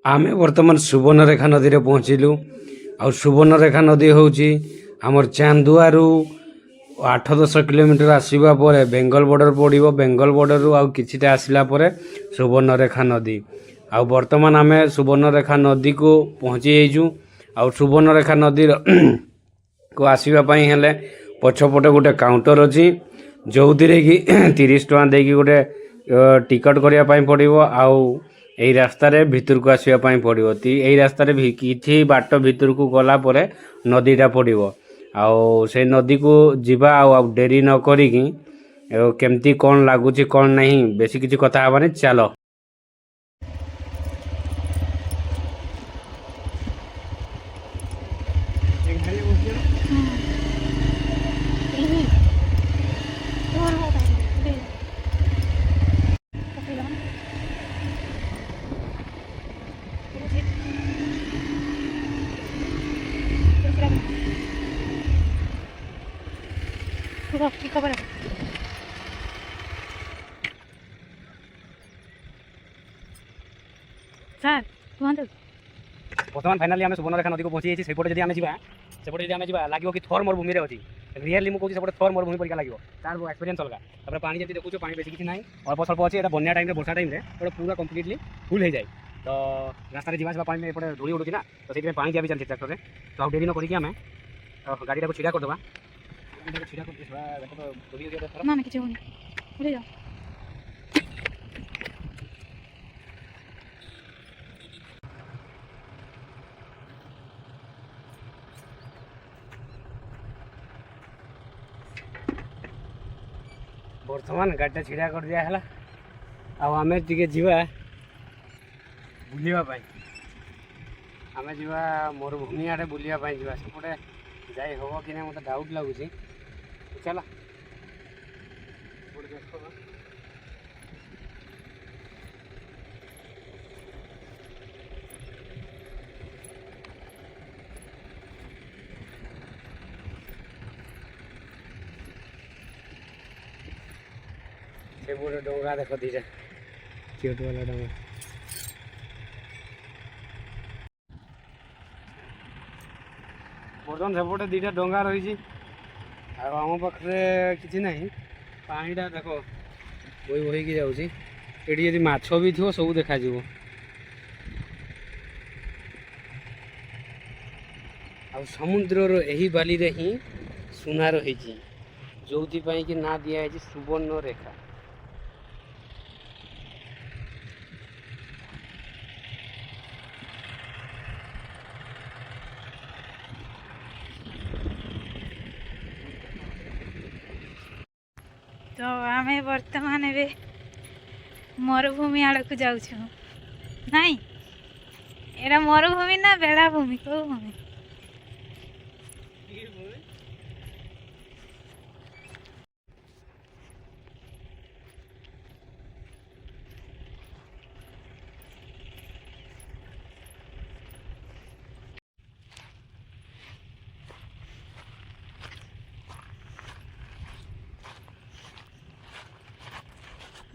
आमे वर्तमान सुवर्णरेखा नदी रे पहुँचलु। आ सुवर्णरेखा नदी हूँ आमर चांदुआरू 8-10 किलोमीटर आसवा पर बेंगल बॉर्डर पड़ो। बेंगल बॉर्डर रु आउ किछिटा आसला परे सुवर्णरेखा नदी। आ वर्तमान आमे सुवर्णरेखा नदी को पहुँची जाइजु। आ सुवर्णरेखा नदी को आसवा हेले पछपटे गोटे काउंटर अच्छी जो थी कि 30 टका देकी गोटे टिकट करने पड़ो। आउ यही रास्तार भितर को आसवाई पड़ो। यही रास्तार कि बाट भितर को गला परे नदीटा पड़ो। आउ से नदी को जीवा आउ डेरी न करिकी केमती कौन लगुच कौन नहीं बेसी किसी कथा हबानी चलो। खबर सर कहतु बर्तमान फाइनाली आम सुवर्णरेखा नदी को पहुँची सेपटे जब आम जा लगे कि थर मरुभूमि अच्छी रियली मुझे कहूँ थर मरुभूमि परिका लगे तार एक्सपीरियंस अलग। तापर पानी जब देखो पानी बेसी किसी ना अल्प स्वल्प अच्छे बन्या टाइम वर्षा टाइम पूरा कम्प्लीटली फुल हो जाए। तो रास्तार जावा पानी एपटे धूड़ी उड़ूँ ना तो से पानी दिया भी चलती ट्राक्टर तो आउ डेरी न करिकी आम गाड़ी को छिड़ा करदे ना किसी होनी जाओ। बर्तमान गाड़ी छिड़ा कर दिया है। आमे टे जा बुलवाई आम जा मरुभूमि आड़े बुलवाई जा सेपटे जाई हम कि ना मत डाउट लगुच चल से गोटे डोंगा देख दीटा चिट वाला डोंगा बर्तमान सेपटे दीटा डोंगा रही आम पाखे कि ना पानीटा देख बही बहीकी जाऊँगी ये यदि माछ भी थो सब देखा समुद्र यही बाली रे ही सुना रही जो कि ना दिखाई सुवर्ण रेखा। तो आम बर्तमान ए मरुभूमि आड़ को जाऊँ नाई एरा मरुभूमि ना बेलाभूमि कौ भूमि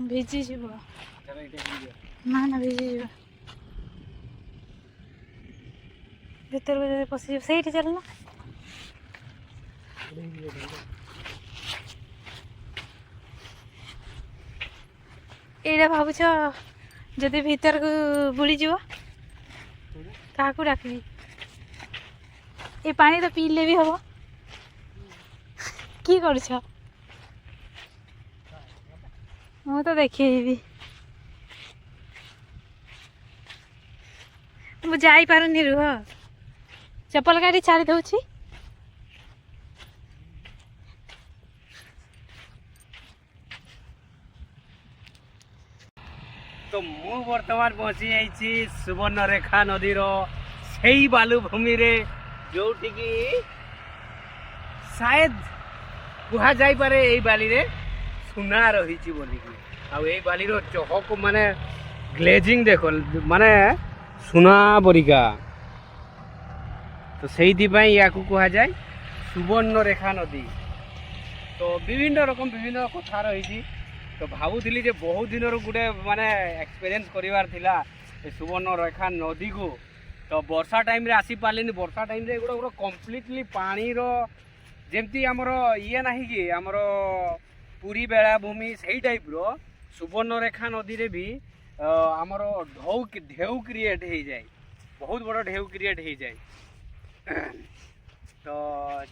भिजी जीव ना ना भिजी जीव भीतर को पशि से चलना ये भावुच जदि भीतर को बुड़ीज क्या डाक ये पानी तो पीले भी हम कि कर मु तो देखी मु जाई पारुनी रुह चप्पल गाड़ी छाड़ी दउछि। तो मु वर्तमान पहुँची जाइए सुवर्णरेखा नदी से बालुभूमि रे जो शायद कह जाई पारे यही बाली रे सुना रही बोलिकी आई बाली चहक माने ग्लेजिंग देख माने सुना परिका तो से या कह जाए सुवर्णरेखा नदी। तो विभिन्न रकम विभिन्न कथा रही तो भावुली बहुत दिन गोटे माने एक्सपीरियंस करार थिला ଏ ସୁବର୍ଣ୍ଣରେଖା ନଦୀକୁ। ତ ବର୍ଷା ଟାଇମ୍ରେ ଆସିପାରିଲିନି। ବର୍ଷା ଟାଇମ୍ରେ ଏଗୁଡ଼ା ଗୋଟେ କମ୍ପ୍ଲିଟଲି ପାଣିର ଯେମିତି ଆମର ଇଏ ନାହିଁ କି ଆମର ପୁରୀ ବେଳାଭୂମି ସେଇ ଟାଇପ୍ର ସୁବର୍ଣ୍ଣରେଖା ନଦୀରେ ବି ଆମର ଢେଉ କ୍ରିଏଟ୍ ହେଇଯାଏ। ବହୁତ ବଡ଼ ଢେଉ କ୍ରିଏଟ୍ ହେଇଯାଏ। ତ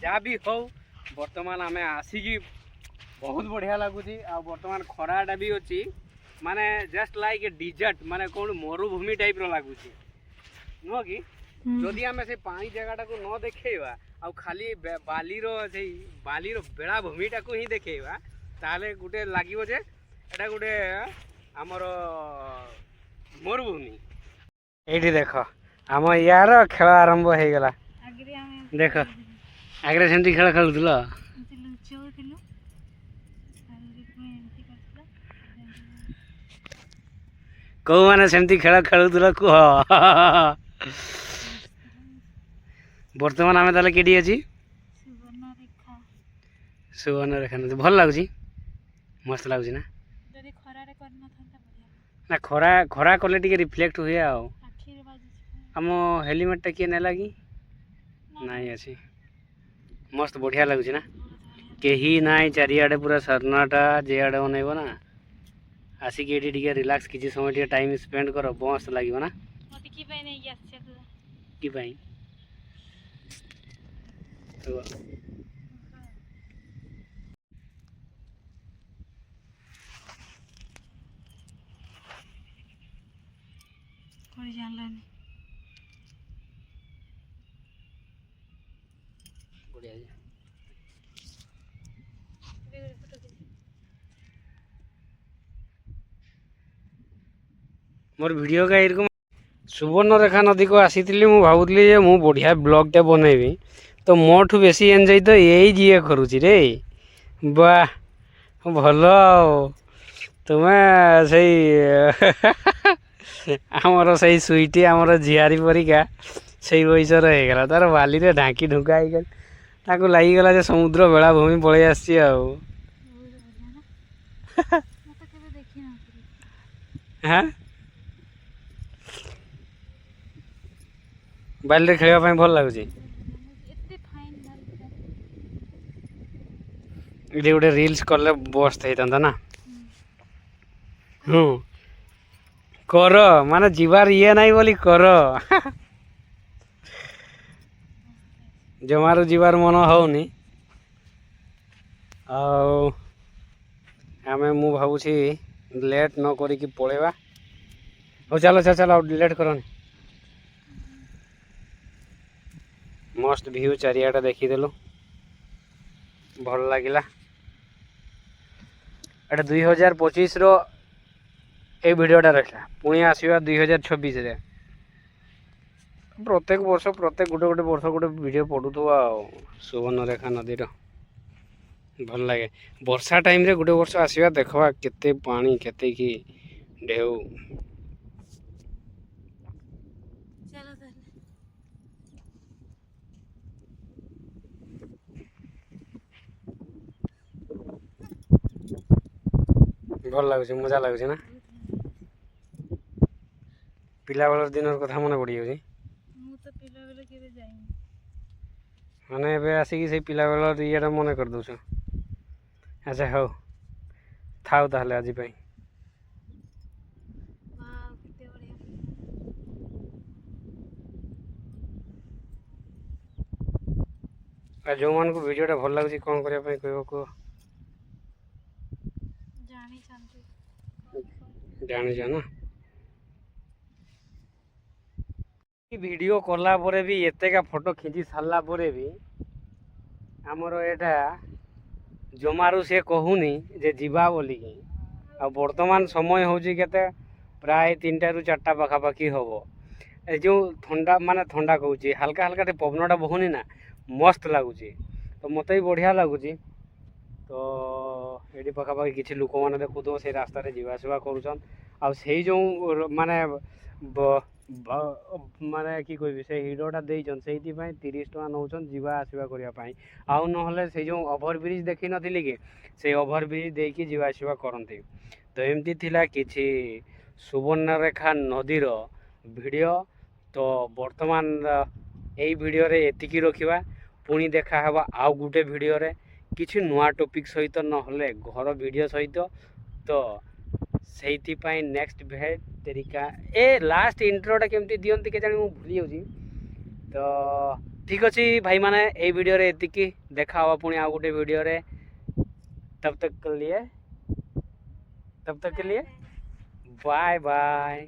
ଯାହା ବି ହଉ ବର୍ତ୍ତମାନ ଆମେ ଆସିକି ବହୁତ ବଢ଼ିଆ ଲାଗୁଛି। ଆଉ ବର୍ତ୍ତମାନ ଖରାଟା ବି ଅଛି, ମାନେ ଜଷ୍ଟ ଲାଇକ୍ ଏ ଡିଜର୍ଟ, ମାନେ କ'ଣ ମରୁଭୂମି ଟାଇପ୍ର ଲାଗୁଛି ନୁହଁ କି? ଯଦି ଆମେ ସେ ପାଣି ଜାଗାଟାକୁ ନ ଦେଖେଇବା ଆଉ ଖାଲି ବାଲିର ବେଳାଭୂମିଟାକୁ ହିଁ ଦେଖେଇବା ତାହେଲେ ଗୋଟେ ଲାଗିବ ଯେ ଏଇଟା ଗୋଟେ ଆମର ମରୁଭୂମି। ଏଇଠି ଦେଖ ଆମ ୟାର ଖେଳ ଆରମ୍ଭ ହେଇଗଲା। ଦେଖ ଆଗରେ ସେମିତି ଖେଳ ଖେଳୁଥିଲ। କୋଉମାନେ ସେମିତି ଖେଳ ଖେଳୁଥିଲ କୁହ? ବର୍ତ୍ତମାନ ଆମେ ତାହେଲେ କେଠି ଅଛି? ସୁବର୍ଣ୍ଣରେଖା ନଦୀ। ଭଲ ଲାଗୁଛି, ମସ୍ତ ଲାଗୁଛି ନା? ନା ଖରା କଲେ ଟିକେ ରିଫ୍ଲେକ୍ଟ ହୁଏ। ଆଉ ଆମ ହେଲମେଟଟା କିଏ ନେଲା କି? ନାଇଁ ଅଛି। ମସ୍ତ ବଢ଼ିଆ ଲାଗୁଛି ନା? କେହି ନାଇଁ ଚାରିଆଡ଼େ ପୁରା ସନ୍ନାଟା, ଯେଆଡ଼େ ଅନେଇବ ନା ଆସିକି ଏଠି ଟିକେ ରିଲାକ୍ସ କିଛି ସମୟ ଟିକେ ଟାଇମ୍ ସ୍ପେଣ୍ଡ କର, ମସ୍ତ ଲାଗିବ ନା? କି ପାଇଁ? मोर वीडियो का एरकम सुवर्णरेखा नदी को आसी मु भावुली मु बढ़िया ब्लॉगटे बनैबी तो मोठू बेसी एंजॉय तो यही जीए करुची रे। वाह भल तुम्हें सही आमर सही सुईटी आमर झियारी परिका से वैस रहीगला तार बाली रे ढांकी ढुका हो लगिगला जे समुद्र बेलाभूमि पलि आसी हाँ बाली खेलवाई भल लगुच। ये गोटे रील्स कले बस्त होता ना। कर माने जीवार ये नहीं बोली कर जमारू जीवार मन होनी। आमे मु भावुची लेट न करिकी पळेबा। हो चलो चलो चलो लेट करनी। मस्त व्यू चारियाटा देखीदेलु भल लगिला। एटा 2025 रो ए वीडियोटा रखला पुणी आसीबा 2026 रे। प्रत्येक वर्ष प्रत्येक गोटे गोटे वर्ष गोटे वीडियो पड़ुथवा सुवर्णरेखा नदी रो भल लगे। वर्षा टाइम रे गोटे वर्ष आसीबा देखवा केते पानी केते की ढेउ। भल लगुच मजा लगुच ना? पिला बेलर दिन कथा मन पड़ जाऊँ माने एबे आसिकी से पिला बेलर इटा मन कर दउछ। अच्छा हो थाउ ताहले आज पई। जो मान को वीडियोटा भल लगुच कौन करने कह कह जानी ना? वीडियो कला परे भी एतेका फोटो खिंची सारला परे भी आमर एटा जमारू से कहूनी जे जीवा बोली आ वर्तमान समय होची केते प्राय 3टा रु 4टा पाखापाखि हम ए जो ठंडा माने ठंडा कहूची हल्का हल्का पवनटा बहुनी ना मस्त लगुच। तो मत भी बढ़िया लगुच। तो ये पाखापाखि किसी लोक मैंने देखु से रास्ता जावासवा करुन आई जो माने माने कि कह से हिडटा देन से 30 टका नौ जावा आसवा करने आउ ना से जो ओभरब्रिज देखी नी कि से ओभरब्रिज देकी जावासवा करते। तो एमती थिला किछि सुवर्णरेखा नदीर ভিডিও। তো বর্তমান এই ভিডিওরে এতিকি রখিবা, পুଣି দেখা হেবা ଆଉ ଗୋଟେ ଭିଡ଼ିଓରେ କିଛି ନୂଆ ଟପିକ୍ ସହିତ ନହେଲେ ଘର ଭିଡ଼ିଓ ସହିତ। ତ ସେଇଥିପାଇଁ ନେକ୍ସଟ ଭେଟ୍ ତେରିକା ଏ ଲାଷ୍ଟ ଇଣ୍ଟ୍ରୋଟା କେମିତି ଦିଅନ୍ତି କେଜାଣି ମୁଁ ଭୁଲି ଯାଉଛି। ତ ଠିକ୍ ଅଛି ଭାଇମାନେ, ଏଇ ଭିଡ଼ିଓରେ ଏତିକି, ଦେଖା ହବା ପୁଣି ଆଉ ଗୋଟେ ଭିଡ଼ିଓରେ। तब तक के लिए बाय बाय।